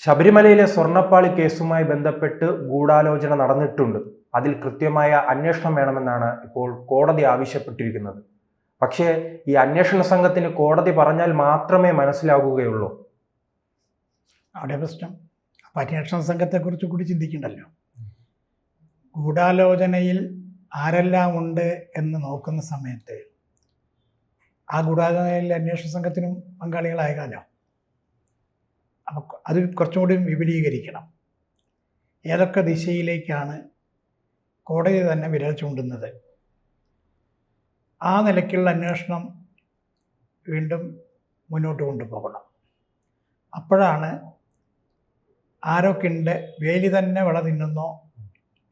ശബരിമലയിലെ സ്വർണ്ണപ്പാളി കേസുമായി ബന്ധപ്പെട്ട് ഗൂഢാലോചന നടന്നിട്ടുണ്ട്. അതിൽ കൃത്യമായ അന്വേഷണം വേണമെന്നാണ് ഇപ്പോൾ കോടതി ആവശ്യപ്പെട്ടിരിക്കുന്നത്. പക്ഷേ ഈ അന്വേഷണ സംഘത്തിന് കോടതി പറഞ്ഞാൽ മാത്രമേ മനസ്സിലാകുകയുള്ളൂ. അവിടെ പ്രശ്നം. അപ്പം അന്വേഷണ സംഘത്തെക്കുറിച്ച് കൂടി ചിന്തിക്കണ്ടല്ലോ. ഗൂഢാലോചനയിൽ ആരെല്ലാം ഉണ്ട് എന്ന് നോക്കുന്ന സമയത്ത് ആ ഗൂഢാലോചനയിൽ അന്വേഷണ സംഘത്തിനും പങ്കാളികളാകാലോ. അപ്പം അത് കുറച്ചും കൂടി വിപുലീകരിക്കണം. ഏതൊക്കെ ദിശയിലേക്കാണ് കോടതി തന്നെ വിരൽ ചൂണ്ടുന്നത്, ആ നിലയ്ക്കുള്ള അന്വേഷണം വീണ്ടും മുന്നോട്ട് കൊണ്ടുപോകണം. അപ്പോഴാണ് ആരൊക്കെയുണ്ട്, വേലി തന്നെ വിള തിന്നുന്നോ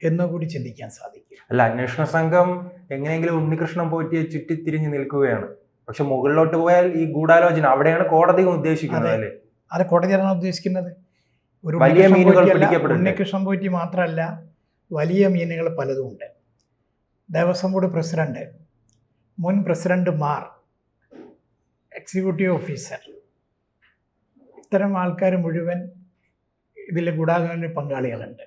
എന്നുകൂടി ചിന്തിക്കാൻ സാധിക്കും. അല്ല, അന്വേഷണ സംഘം എങ്ങനെയെങ്കിലും ഉണ്ണികൃഷ്ണൻ പോറ്റിയെ ചുറ്റിത്തിരിഞ്ഞ് നിൽക്കുകയാണ്. പക്ഷെ മുകളിലോട്ട് പോയാൽ ഈ ഗൂഢാലോചന അവിടെയാണ് കോടതി ഉദ്ദേശിക്കുന്നത്. അല്ലേ, അത് കോടതിയാണ് ഉദ്ദേശിക്കുന്നത്. ഒരു വലിയ മീനുകൾ പിടിക്കപ്പെടും. ഉണ്ണികൃഷ്ണൻ പോറ്റി മാത്രമല്ല, വലിയ മീനുകൾ പലതും ഉണ്ട്. ദേവസ്വം ബോർഡ് പ്രസിഡന്റ്, മുൻ പ്രസിഡന്റുമാർ, എക്സിക്യൂട്ടീവ് ഓഫീസർ, ഇത്തരം ആൾക്കാർ മുഴുവൻ ഇതിൽ ഗൂഢാലോചനയിൽ പങ്കാളികളുണ്ട്.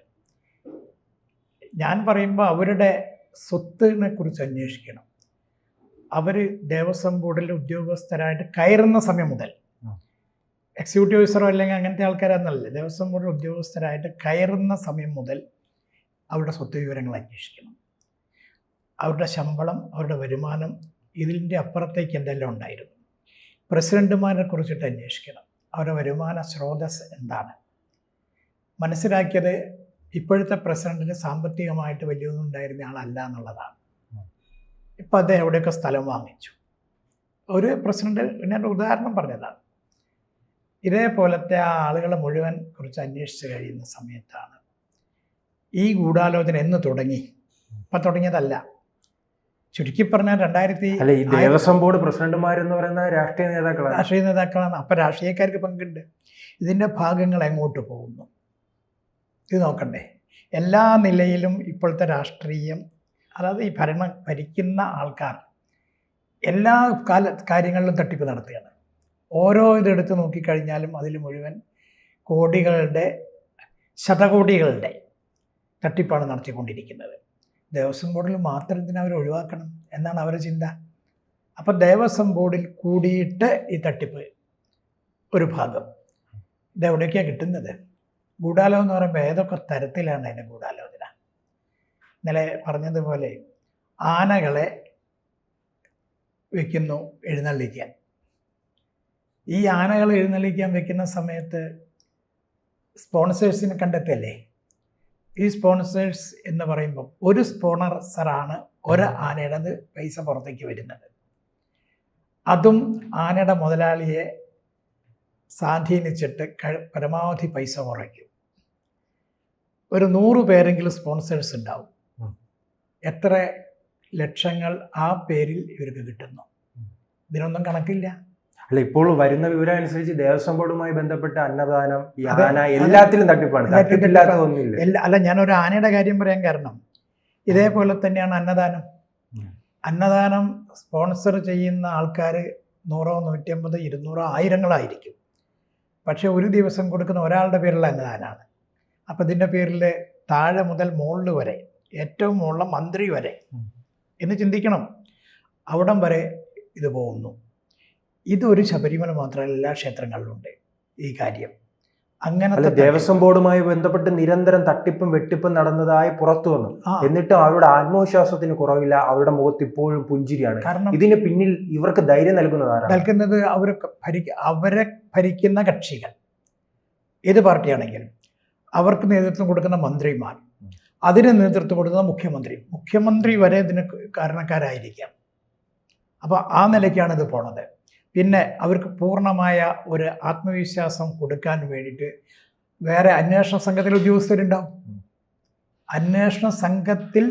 ഞാൻ പറയുമ്പോൾ അവരുടെ സ്വത്തിനെ കുറിച്ച് അന്വേഷിക്കണം. അവർ ദേവസ്വം ബോർഡിലെ ഉദ്യോഗസ്ഥരായിട്ട് കയറുന്ന സമയം മുതൽ, എക്സിക്യൂട്ടീവ് ഓഫീസറോ അല്ലെങ്കിൽ അങ്ങനത്തെ ആൾക്കാരെന്നല്ല, ദേവസ്വം ബോർഡ് ഉദ്യോഗസ്ഥരായിട്ട് കയറുന്ന സമയം മുതൽ അവരുടെ സ്വത്ത് വിവരങ്ങൾ അന്വേഷിക്കണം. അവരുടെ ശമ്പളം, അവരുടെ വരുമാനം, ഇതിൻ്റെ അപ്പുറത്തേക്ക് എന്തെല്ലാം ഉണ്ടായിരുന്നു. പ്രസിഡന്റുമാരെ കുറിച്ചിട്ട് അന്വേഷിക്കണം. അവരുടെ വരുമാന സ്രോതസ് എന്താണ്. മനസ്സിലാക്കിയത് ഇപ്പോഴത്തെ പ്രസിഡന്റിന് സാമ്പത്തികമായിട്ട് വലിയൊന്നും ഉണ്ടായിരുന്ന ആളല്ല എന്നുള്ളതാണ്. ഇപ്പം അദ്ദേഹം എവിടെയൊക്കെ സ്ഥലം വാങ്ങിച്ചു. ഒരു പ്രസിഡന്റ്, ഞാൻ ഉദാഹരണം പറഞ്ഞതാണ്. ഇതേപോലത്തെ ആ ആളുകളെ മുഴുവൻ കുറിച്ച് അന്വേഷിച്ച് കഴിയുന്ന സമയത്താണ് ഈ ഗൂഢാലോചന എന്ന് തുടങ്ങി. ഇപ്പം തുടങ്ങിയതല്ല. ചുരുക്കി പറഞ്ഞാൽ ഈ ദേവസ്വം ബോർഡ് പ്രസിഡന്റുമാരെന്ന് പറയുന്ന രാഷ്ട്രീയ നേതാക്കളാണ്. അപ്പം രാഷ്ട്രീയക്കാർക്ക് പങ്കുണ്ട്. ഇതിൻ്റെ ഭാഗങ്ങൾ എങ്ങോട്ട് പോകുന്നു ഇത് നോക്കണ്ടേ. എല്ലാ നിലയിലും ഇപ്പോഴത്തെ രാഷ്ട്രീയം, അതായത് ഈ ഭരിക്കുന്ന ആൾക്കാർ എല്ലാ കാര്യങ്ങളിലും തട്ടിപ്പ് നടത്തുകയാണ്. ഓരോ ഇതെടുത്ത് നോക്കിക്കഴിഞ്ഞാലും അതിൽ മുഴുവൻ കോടികളുടെ, ശതകോടികളുടെ തട്ടിപ്പാണ് നടത്തിക്കൊണ്ടിരിക്കുന്നത്. ദേവസ്വം ബോർഡിൽ മാത്രം എന്തിനാ അവർ ഒഴിവാക്കണം എന്നാണ് അവരുടെ ചിന്ത. അപ്പം ദേവസ്വം ബോർഡിൽ കൂടിയിട്ട് ഈ തട്ടിപ്പ് ഒരു ഭാഗം. ഇതെവിടെയൊക്കെയാണ് കിട്ടുന്നത്? ഗൂഢാലോചന എന്ന് പറയുമ്പോൾ ഏതൊക്കെ തരത്തിലാണ് അതിൻ്റെ ഗൂഢാലോചന? ഇന്നലെ പറഞ്ഞതുപോലെ ആനകളെ വെക്കുന്നു എഴുന്നള്ളിക്കാൻ. ഈ ആനകൾ എഴുന്നള്ളിക്കാൻ വെക്കുന്ന സമയത്ത് സ്പോൺസേഴ്സിനെ കണ്ടെത്തല്ലേ. ഈ സ്പോൺസേഴ്സ് എന്ന് പറയുമ്പോൾ ഒരു സ്പോൺസറാണ് ഒരു ആനയുടെ പൈസ പുറത്തേക്ക് വരുന്നത്. അതും ആനയുടെ മുതലാളിയെ സ്വാധീനിച്ചിട്ട് പരമാവധി പൈസ കുറയ്ക്കും. ഒരു 100 പേരെങ്കിലും സ്പോൺസേഴ്സ് ഉണ്ടാവും. എത്ര ലക്ഷങ്ങൾ ആ പേരിൽ ഇവർക്ക് കിട്ടുന്നു? ഇതിനൊന്നും കണക്കില്ല. അല്ല, ഇപ്പോൾ വരുന്ന വിവരം അനുസരിച്ച് ദേവസ്വം ബോർഡുമായി ബന്ധപ്പെട്ട അന്നദാനം, എല്ലാത്തിലും തട്ടിപ്പാണ്. തട്ടിപ്പില്ലാത്തതൊന്നുമില്ല. അല്ല, ഞാനൊരു ആനയുടെ കാര്യം പറയാൻ കാരണം ഇതേപോലെ തന്നെയാണ് അന്നദാനം. അന്നദാനം സ്പോൺസർ ചെയ്യുന്ന ആൾക്കാർ 100, 150, 200, ആയിരങ്ങളായിരിക്കും. പക്ഷെ ഒരു ദിവസം കൊടുക്കുന്ന ഒരാളുടെ പേരുള്ള അന്നദാനമാണ്. അപ്പം ഇതിൻ്റെ പേരിൽ താഴെ മുതൽ മുകളിൽ വരെ, ഏറ്റവും മുകളിലെ മന്ത്രി വരെ എന്ന് ചിന്തിക്കണം. അവിടം വരെ ഇത് പോകുന്നു. ഇതൊരു ശബരിമല മാത്രമല്ല, എല്ലാ ക്ഷേത്രങ്ങളിലുണ്ട് ഈ കാര്യം. അങ്ങനെ ദേവസ്വം ബോർഡുമായി ബന്ധപ്പെട്ട് നിരന്തരം തട്ടിപ്പും വെട്ടിപ്പും നടന്നതായി പുറത്തു വന്നു. എന്നിട്ടും അവരുടെ ആത്മവിശ്വാസത്തിന് കുറവില്ല. അവരുടെ മുഖത്ത് ഇപ്പോഴും പുഞ്ചിരിയാണ്. കാരണം ഇതിന് പിന്നിൽ ഇവർക്ക് ധൈര്യം നൽകുന്നത് അവരെ ഭരിക്കുന്ന കക്ഷികൾ, ഏത് പാർട്ടിയാണെങ്കിലും അവർക്ക് നേതൃത്വം കൊടുക്കുന്ന മന്ത്രിമാർ, അതിന് നേതൃത്വം കൊടുക്കുന്ന മുഖ്യമന്ത്രി വരെ ഇതിന് കാരണക്കാരായിരിക്കാം. അപ്പോൾ ആ നിലയ്ക്കാണ് ഇത് പോണത്. പിന്നെ അവർക്ക് പൂർണ്ണമായ ഒരു ആത്മവിശ്വാസം കൊടുക്കാൻ വേണ്ടിയിട്ട് വേറെ അന്വേഷണ സംഘത്തിലെ ഉദ്യോഗസ്ഥരുണ്ടാവും. അന്വേഷണ സംഘത്തിൽ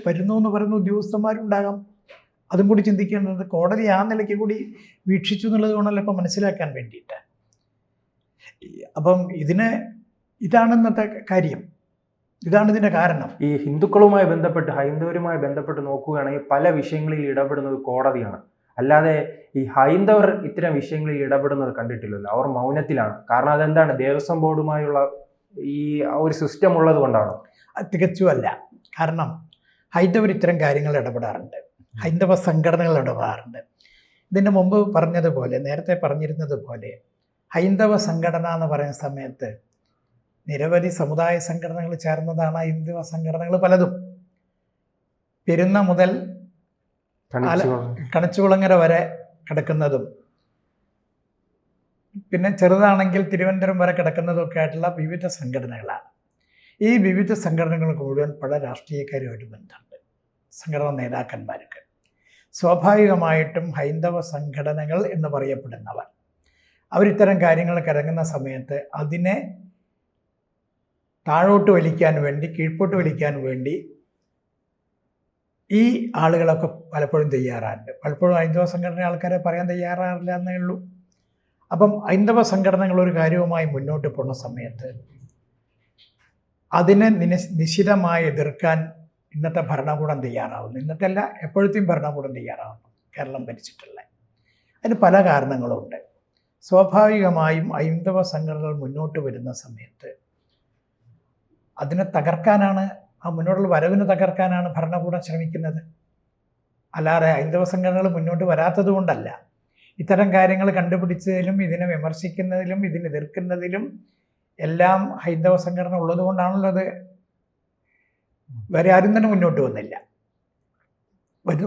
വരുന്നു എന്ന് പറയുന്ന ഉദ്യോഗസ്ഥന്മാരുണ്ടാകാം. അതും കൂടി ചിന്തിക്കേണ്ടത് കോടതി ആ നിലയ്ക്ക് കൂടി വീക്ഷിച്ചു എന്നുള്ളത് കൊണ്ടല്ലോ ഇപ്പം മനസ്സിലാക്കാൻ വേണ്ടിയിട്ട്. അപ്പം ഇതാണ് ഇന്നത്തെ കാര്യം. ഇതാണ് ഇതിൻ്റെ കാരണം. ഈ ഹിന്ദുക്കളുമായി ബന്ധപ്പെട്ട്, ഹൈന്ദവരുമായി ബന്ധപ്പെട്ട് നോക്കുകയാണെങ്കിൽ പല വിഷയങ്ങളിൽ ഇടപെടുന്നത് കോടതിയാണ്. അല്ലാതെ ഈ ഹൈന്ദവർ ഇത്തരം വിഷയങ്ങളിൽ ഇടപെടുന്നത് കണ്ടിട്ടില്ലല്ലോ. അവർ മൗനത്തിലാണ്. കാരണം അതെന്താണ്, ദേവസ്വം ബോർഡുമായുള്ള ഈ ഒരു സിസ്റ്റം ഉള്ളത് കൊണ്ടാണ്. അത് തികച്ചുമല്ല. കാരണം ഹൈന്ദവർ ഇത്തരം കാര്യങ്ങൾ ഇടപെടാറുണ്ട്, ഹൈന്ദവ സംഘടനകൾ ഇടപെടാറുണ്ട്. ഇതിന് മുമ്പ് പറഞ്ഞതുപോലെ, നേരത്തെ പറഞ്ഞിരുന്നത് പോലെ, ഹൈന്ദവ സംഘടന എന്ന് പറയുന്ന സമയത്ത് നിരവധി സമുദായ സംഘടനകൾ ചേർന്നതാണ് ഹൈന്ദവ സംഘടനകൾ പലതും. പെരുന്ന മുതൽ കണിച്ചുകുളങ്ങര വരെ കിടക്കുന്നതും, പിന്നെ ചെറുതാണെങ്കിൽ തിരുവനന്തപുരം വരെ കിടക്കുന്നതും ഒക്കെ ആയിട്ടുള്ള വിവിധ സംഘടനകളാണ്. ഈ വിവിധ സംഘടനകൾക്ക് മുഴുവൻ പല രാഷ്ട്രീയക്കാരുമായിട്ട് ബന്ധമുണ്ട്, സംഘടനാ നേതാക്കന്മാർക്ക്. സ്വാഭാവികമായിട്ടും ഹൈന്ദവ സംഘടനകൾ എന്ന് പറയപ്പെടുന്നവർ അവരിത്തരം കാര്യങ്ങൾക്ക് ഇറങ്ങുന്ന സമയത്ത് അതിനെ താഴോട്ട് വലിക്കാൻ വേണ്ടി, കീഴ്പോട്ട് വലിക്കാൻ വേണ്ടി ഈ ആളുകളൊക്കെ പലപ്പോഴും തയ്യാറാറുണ്ട്. പലപ്പോഴും ഹൈന്ദവ സംഘടന ആൾക്കാരെ പറയാൻ തയ്യാറാറില്ല എന്നേ ഉള്ളൂ. അപ്പം ഹൈന്ദവ സംഘടനകൾ ഒരു കാര്യവുമായി മുന്നോട്ട് പോകുന്ന സമയത്ത് അതിനെ നിശിതമായി എതിർക്കാൻ ഇന്നത്തെ ഭരണകൂടം തയ്യാറാവുന്നു. ഇന്നത്തെ അല്ല, എപ്പോഴത്തെയും ഭരണകൂടം തയ്യാറാവുന്നു, കേരളം ഭരിച്ചിട്ടുള്ള. അതിന് പല കാരണങ്ങളുമുണ്ട്. സ്വാഭാവികമായും ഹൈന്ദവ സംഘടനകൾ മുന്നോട്ട് വരുന്ന സമയത്ത് അതിനെ തകർക്കാനാണ്, ആ മുന്നോട്ടുള്ള വരവിന് തകർക്കാനാണ് ഭരണകൂടം ശ്രമിക്കുന്നത്. അല്ലാതെ ഹൈന്ദവ സംഘടനകൾ മുന്നോട്ട് വരാത്തത് കൊണ്ടല്ല. ഇത്തരം കാര്യങ്ങൾ കണ്ടുപിടിച്ചതിലും ഇതിനെ വിമർശിക്കുന്നതിലും ഇതിനെ എതിർക്കുന്നതിലും എല്ലാം ഹൈന്ദവ സംഘടന ഉള്ളത് കൊണ്ടാണല്ലോ അത്. വേറെ ആരും തന്നെ മുന്നോട്ട് വന്നില്ല.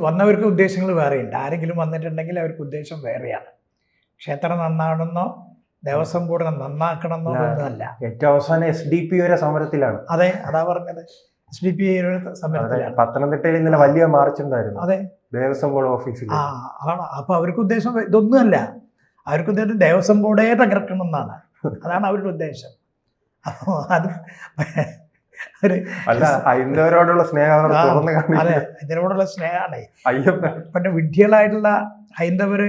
വന്നവർക്ക് ഉദ്ദേശങ്ങൾ വേറെയുണ്ട്. ആരെങ്കിലും വന്നിട്ടുണ്ടെങ്കിൽ അവർക്ക് ഉദ്ദേശം വേറെയാണ്. ക്ഷേത്രം നന്നാണെന്നോ ദേവസ്വം ബോർഡ് നന്നാക്കണമെന്നോ ഒന്നുമല്ല. ഏറ്റവും അവസാനം SDP വരെ സമരത്തിലാണ്. അതെ, അതാ പറഞ്ഞത്, SDP സമരത്തിലാണ്. പത്തനംതിട്ടയിൽ ഇന്നലെ വലിയ മാർച്ച് ഉണ്ടായിരുന്നു. അതെ, ദേവസ്വം ബോർഡ് ഓഫീസിൽ. അതാണ്. അപ്പൊ അവർക്ക് ഉദ്ദേശം ഇതൊന്നുമല്ല. അവർക്ക് ഉദ്ദേശം ദേവസ്വം ബോർഡേ തകർക്കണം എന്നാണ്. അതാണ് അവരുടെ ഉദ്ദേശം. അപ്പോൾ അത് അല്ല, ഹൈന്ദവരോടുള്ള സ്നേഹം. അതെ, ഇതിനോടുള്ള സ്നേഹമാണ്. പിന്നെ വിഡ്ഢികളായിട്ടുള്ള ഹൈന്ദവര്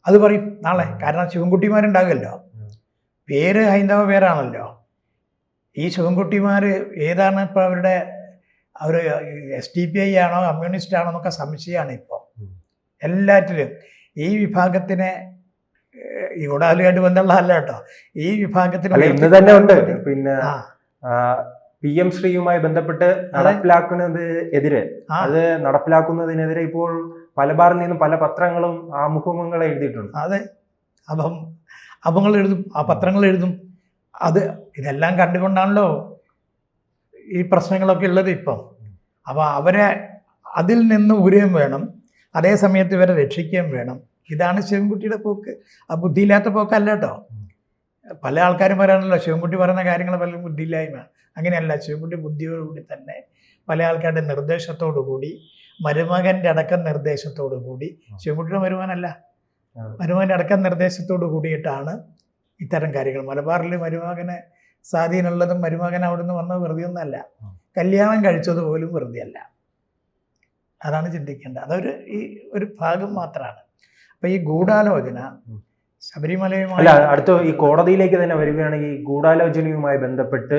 അത് പറയും നാളെ. കാരണം ശിവൻകുട്ടിമാരുണ്ടാകുമല്ലോ, പേര് ഹൈന്ദവ പേരാണല്ലോ. ഈ ശിവൻകുട്ടിമാർ ഏതാണ് ഇപ്പോൾ അവർ SDPI ആണോ കമ്മ്യൂണിസ്റ്റ് ആണോ എന്നൊക്കെ സംശയമാണ് ഇപ്പോൾ എല്ലാറ്റിലും. ഈ വിഭാഗത്തിനെ ഈ ഗൂഢാലോചനയായിട്ട് ബന്ധമുള്ളതല്ല കേട്ടോ, ഈ വിഭാഗത്തിന് ഇന്ന് തന്നെ ഉണ്ട്. പിന്നെ PM ശ്രീയുമായി ബന്ധപ്പെട്ട് നടപ്പിലാക്കുന്നതിനെതിരെ, അത് നടപ്പിലാക്കുന്നതിനെതിരെ ഇപ്പോൾ പല ഭാഗത്തു നിന്നും പല പത്രങ്ങളും ആമുഖങ്ങൾ എഴുതിയിട്ടുണ്ട്. അതെ, അപങ്ങൾ എഴുതും, ആ പത്രങ്ങൾ എഴുതും. ഇതെല്ലാം കണ്ടുകൊണ്ടാണല്ലോ ഈ പ്രശ്നങ്ങളൊക്കെ ഉള്ളത് ഇപ്പം. അപ്പോൾ അവരെ അതിൽ നിന്ന് ഊരുകയും വേണം, അതേ സമയത്ത് ഇവരെ രക്ഷിക്കുകയും വേണം. ഇതാണ് ശിവൻകുട്ടിയുടെ പോക്ക്. ആ ബുദ്ധിയില്ലാത്ത പോക്കല്ല കേട്ടോ. പല ആൾക്കാരും പറയാനല്ലോ ശിവൻകുട്ടി പറയുന്ന കാര്യങ്ങൾ പലരും ബുദ്ധിയില്ലായ്മ. അങ്ങനെയല്ല, ശിവൻകുട്ടി ബുദ്ധിയോടുകൂടി തന്നെ പല ആൾക്കാരുടെ നിർദ്ദേശത്തോടു കൂടി, മരുമകൻ്റെ അടക്കം നിർദ്ദേശത്തോടു കൂടി, ശിവൻകുട്ടിയുടെ മരുമകൻ്റെ അടക്കം നിർദ്ദേശത്തോടു കൂടിയിട്ടാണ് ഇത്തരം കാര്യങ്ങൾ. മലബാറിൽ മരുമകന് സ്വാധീനമുള്ളതും മരുമകൻ അവിടെ നിന്ന് വന്നത് വെറുതെ ഒന്നല്ല, കല്യാണം കഴിച്ചത് പോലും വെറുതെ അല്ല. അതാണ് ചിന്തിക്കേണ്ടത്. ഒരു ഭാഗം മാത്രമാണ്. അപ്പം ഈ ഗൂഢാലോചന ശബരിമലയുമായി അടുത്ത ഈ കോടതിയിലേക്ക് തന്നെ വരികയാണെങ്കിൽ, ഈ ഗൂഢാലോചനയുമായി ബന്ധപ്പെട്ട്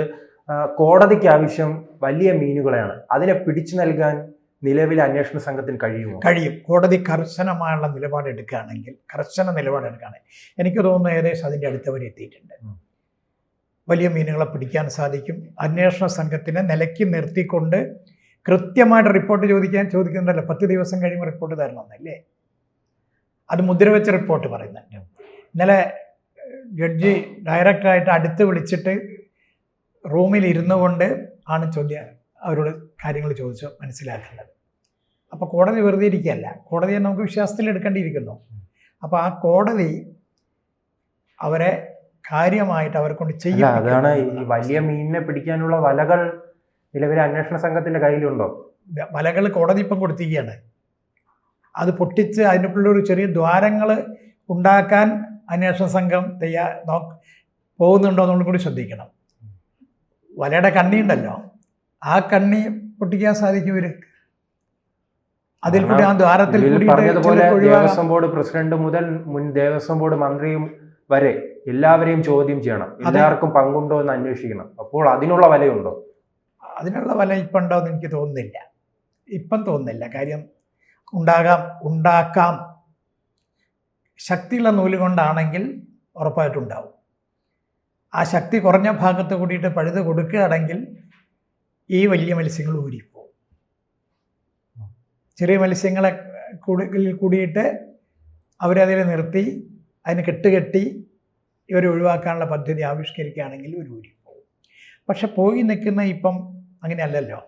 കോടതിക്ക് ആവശ്യം വലിയ മീനുകളെയാണ്. അതിനെ പിടിച്ചു നൽകാൻ നിലവിലെ അന്വേഷണ സംഘത്തിന് കഴിയും. കോടതി കർശനമായുള്ള നിലപാടെടുക്കുകയാണെങ്കിൽ, എനിക്ക് തോന്നുന്നു ഏകദേശം അതിൻ്റെ അടുത്തവരെ എത്തിയിട്ടുണ്ട്. വലിയ മീനുകളെ പിടിക്കാൻ സാധിക്കും. അന്വേഷണ സംഘത്തിനെ നിലയ്ക്ക് നിർത്തിക്കൊണ്ട് കൃത്യമായിട്ട് റിപ്പോർട്ട് ചോദിക്കുന്നുണ്ടല്ലോ. 10 ദിവസം കഴിയുമ്പോൾ റിപ്പോർട്ട് തരണമെന്നല്ലേ, അത് മുദ്രവെച്ച റിപ്പോർട്ട് പറയുന്നുണ്ട്. ഇന്നലെ ജഡ്ജി ഡയറക്റ്റായിട്ട് അടുത്ത് വിളിച്ചിട്ട് റൂമിൽ ഇരുന്നു കൊണ്ട് ആണ് അവരോട് കാര്യങ്ങൾ ചോദിച്ച് മനസ്സിലാക്കേണ്ടത്. അപ്പോൾ കോടതി വെറുതെ ഇരിക്കുകയല്ല, കോടതിയെ നമുക്ക് വിശ്വാസത്തിൽ എടുക്കേണ്ടിയിരിക്കുന്നു. അപ്പോൾ ആ കോടതി അവരെ കാര്യമായിട്ട് അവരെ കൊണ്ട് ചെയ്യും. അതാണ് ഈ വലിയ മീനിനെ പിടിക്കാനുള്ള വലകൾ നിലവിലെ അന്വേഷണ സംഘത്തിന്റെ കയ്യിലുണ്ടോ? വലകൾ കോടതി ഇപ്പം കൊടുത്തിരിക്കുകയാണ്. അത് പൊട്ടിച്ച് അതിനുള്ള ഒരു ചെറിയ ദ്വാരങ്ങൾ ഉണ്ടാക്കാൻ അന്വേഷണ സംഘം പോകുന്നുണ്ടോ എന്നുള്ളത് കൂടി ശ്രദ്ധിക്കണം. വലയുടെ കണ്ണി ഉണ്ടല്ലോ, ആ കണ്ണി പൊട്ടിക്കാൻ സാധിക്കും ഇവർക്ക്. അതിൽ കൂടി ആ ദ്വാരത്തിൽ ദേവസ്വം ബോർഡ് പ്രസിഡന്റ് മുതൽ മുൻ ദേവസ്വം ബോർഡ് മന്ത്രിയും വരെ എല്ലാവരെയും ചോദ്യം ചെയ്യണം. എല്ലാവർക്കും പങ്കുണ്ടോ എന്ന് അന്വേഷിക്കണം. അപ്പോൾ അതിനുള്ള വലയുണ്ടോ? അതിനുള്ള വല ഇപ്പം ഉണ്ടോ എന്ന് എനിക്ക് തോന്നുന്നില്ല. കാര്യം ഉണ്ടാക്കാം. ശക്തിയുള്ള നൂല് കൊണ്ടാണെങ്കിൽ ഉറപ്പായിട്ടുണ്ടാവും. ആ ശക്തി കുറഞ്ഞ ഭാഗത്ത് കൂടിയിട്ട് പഴുത് കൊടുക്കുകയാണെങ്കിൽ ഈ വലിയ മത്സ്യങ്ങൾ ഊരിപ്പോവും. ചെറിയ മത്സ്യങ്ങളെ കൂടിയിട്ട് അവരതിൽ നിർത്തി അതിന് കെട്ടുകെട്ടി ഇവർ ഒഴിവാക്കാനുള്ള പദ്ധതി ആവിഷ്കരിക്കുകയാണെങ്കിൽ ഒരു ഊരിപ്പോവും. പക്ഷെ പോയി നിൽക്കുന്ന ഇപ്പം അങ്ങനെയല്ലല്ലോ.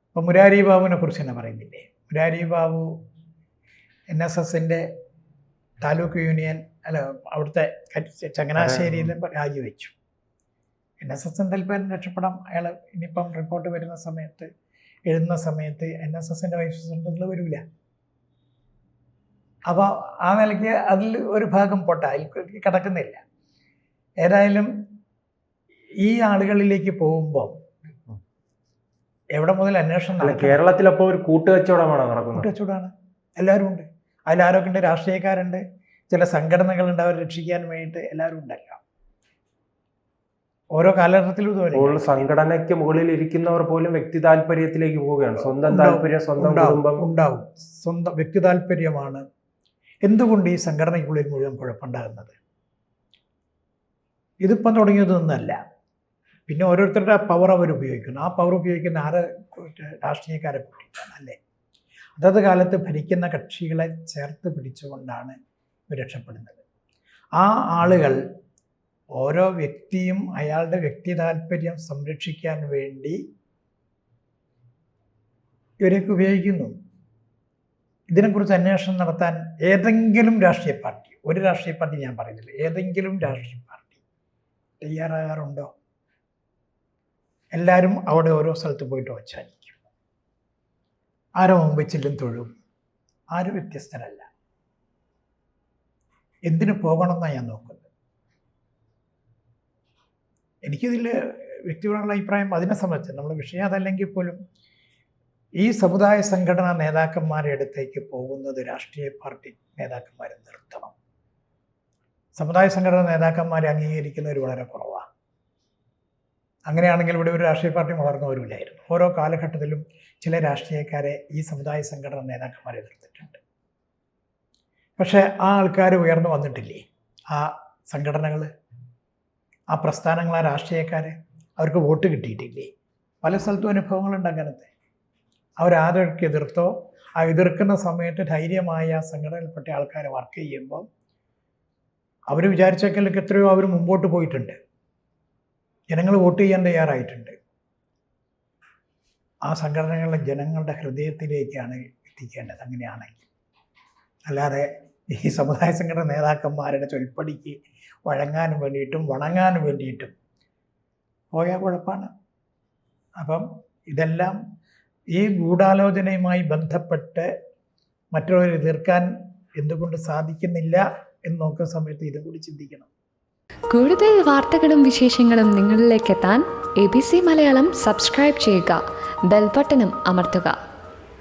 ഇപ്പം മുരാരി ബാബുവിനെ കുറിച്ച് തന്നെ പറയുന്നില്ലേ? മുരാരി ബാബു NSSൻ്റെ താലൂക്ക് യൂണിയൻ അവിടുത്തെ ചങ്ങനാശ്ശേരിയിൽ രാജിവെച്ചു. NSS എന്തായാലും രക്ഷപ്പെടാം. അയാൾ ഇനിയിപ്പം റിപ്പോർട്ട് വരുന്ന സമയത്ത് എഴുതുന്ന സമയത്ത് NSSൻ്റെ വൈസ് പ്രസിഡന്റ് വരില്ല. അപ്പോൾ ആ നിലയ്ക്ക് അതിൽ ഒരു ഭാഗം പോട്ടെ, അതിൽ കിടക്കുന്നില്ല. ഏതായാലും ഈ ആളുകളിലേക്ക് പോകുമ്പോൾ എവിടെ മുതൽ അന്വേഷണം? കേരളത്തിലപ്പോൾ ഒരു കൂട്ടുകച്ചവടമാണ് നടക്കുന്നത്. കൂട്ടുകച്ചവടമാണ്. എല്ലാവരും ഉണ്ട്. അതിലാരൊക്കെ ഉണ്ട്? രാഷ്ട്രീയക്കാരുണ്ട്, ചില സംഘടനകളുണ്ട്, അവരെ രക്ഷിക്കാൻ വേണ്ടിയിട്ട് എല്ലാവരും ഉണ്ടല്ലോ. ഓരോ കാലഘട്ടത്തിലും ഇതുപോലെ സംഘടനയ്ക്ക് മുകളിൽ ഇരിക്കുന്നവർ പോലും വ്യക്തി താല്പര്യത്തിലേക്ക് പോവുകയാണ്. സ്വന്തം താല്പര്യം, സ്വന്തം കുടുംബം ഉണ്ടാവും. സ്വന്തം വ്യക്തി താല്പര്യമാണ് എന്തുകൊണ്ട് ഈ സംഘടനയ്ക്കുള്ളിൽ മുഴുവൻ കുഴപ്പമുണ്ടാകുന്നത്. ഇതിപ്പം തുടങ്ങിയതൊന്നല്ല. പിന്നെ ഓരോരുത്തരുടെ പവർ അവർ ഉപയോഗിക്കുന്നു. ആ പവർ ഉപയോഗിക്കുന്ന രാഷ്ട്രീയക്കാരെ കൂട്ടിയിട്ടാണ് അല്ലേ? അതത് കാലത്ത് ഭരിക്കുന്ന കക്ഷികളെ ചേർത്ത് പിടിച്ചുകൊണ്ടാണ് ഇവർ രക്ഷപ്പെടുന്നത്. ആ ആളുകൾ ഓരോ വ്യക്തിയും അയാളുടെ വ്യക്തി താല്പര്യം സംരക്ഷിക്കാൻ വേണ്ടി ഇവരൊക്കെ ഉപയോഗിക്കുന്നു. ഇതിനെക്കുറിച്ച് അന്വേഷണം നടത്താൻ ഏതെങ്കിലും രാഷ്ട്രീയ പാർട്ടി, ഒരു രാഷ്ട്രീയ പാർട്ടി ഞാൻ പറയുന്നില്ല, ഏതെങ്കിലും രാഷ്ട്രീയ പാർട്ടി തയ്യാറാകാറുണ്ടോ? എല്ലാവരും അവിടെ ഓരോ സ്ഥലത്ത് പോയിട്ട് വച്ചായിരിക്കും. ആരോ മുമ്പ് ചെല്ലും തൊഴും. ആരും വ്യത്യസ്തരല്ല. എന്തിനു പോകണമെന്നാണ് ഞാൻ നോക്കുന്നത്. എനിക്കിതിൽ വ്യക്തിപരമുള്ള അഭിപ്രായം അതിനെ സംബന്ധിച്ച് നമ്മുടെ വിഷയം അതല്ലെങ്കിൽ പോലും ഈ സമുദായ സംഘടനാ നേതാക്കന്മാരുടെ അടുത്തേക്ക് പോകുന്നത് രാഷ്ട്രീയ പാർട്ടി നേതാക്കന്മാർ നിർത്തണം. സമുദായ സംഘടനാ നേതാക്കന്മാരെ അംഗീകരിക്കുന്നവർ വളരെ കുറവാണ്. അങ്ങനെയാണെങ്കിൽ ഇവിടെ ഒരു രാഷ്ട്രീയ പാർട്ടി വളർന്നു വരില്ലായിരുന്നു. ഓരോ കാലഘട്ടത്തിലും ചില രാഷ്ട്രീയക്കാരെ ഈ സമുദായ സംഘടനാ നേതാക്കന്മാരെ എതിർത്തിട്ടുണ്ട്. പക്ഷേ ആ ആൾക്കാർ ഉയർന്നു വന്നിട്ടില്ലേ? ആ സംഘടനകൾ, ആ പ്രസ്ഥാനങ്ങൾ, ആ രാഷ്ട്രീയക്കാർ, അവർക്ക് വോട്ട് കിട്ടിയിട്ടില്ലേ? പല സ്ഥലത്തും അനുഭവങ്ങളുണ്ട് അങ്ങനത്തെ. അവരാരൊക്കെ എതിർത്തോ ആ എതിർക്കുന്ന സമയത്ത് ധൈര്യമായ സംഘടനയിൽപ്പെട്ട ആൾക്കാരെ വർക്ക് ചെയ്യുമ്പോൾ അവർ വിചാരിച്ചേക്കലൊക്കെ എത്രയോ അവർ മുമ്പോട്ട് പോയിട്ടുണ്ട്. ജനങ്ങൾ വോട്ട് ചെയ്യാൻ തയ്യാറായിട്ടുണ്ട്. ആ സംഘടനകളെ ജനങ്ങളുടെ ഹൃദയത്തിലേക്കാണ് എത്തിക്കേണ്ടത് അങ്ങനെയാണെങ്കിൽ. അല്ലാതെ ഈ സമുദായ സംഘടന നേതാക്കന്മാരുടെ ചൊൽപ്പടിക്ക് വഴങ്ങാനും വേണ്ടിയിട്ടും വണങ്ങാനും വേണ്ടിയിട്ടും പോയാൽ കുഴപ്പമാണ്. അപ്പം ഇതെല്ലാം ഈ ഗൂഢാലോചനയുമായി ബന്ധപ്പെട്ട് മറ്റുള്ളവരെ എതിർക്കാൻ എന്തുകൊണ്ട് സാധിക്കുന്നില്ല എന്ന് നോക്കുന്ന സമയത്ത് ഇതും കൂടി ചിന്തിക്കണം. കൂടുതൽ വാർത്തകളും വിശേഷങ്ങളും നിങ്ങളിലേക്ക് എത്താൻ ABC മലയാളം സബ്സ്ക്രൈബ് ചെയ്യുക, ബെൽ ബട്ടണും അമർത്തുക.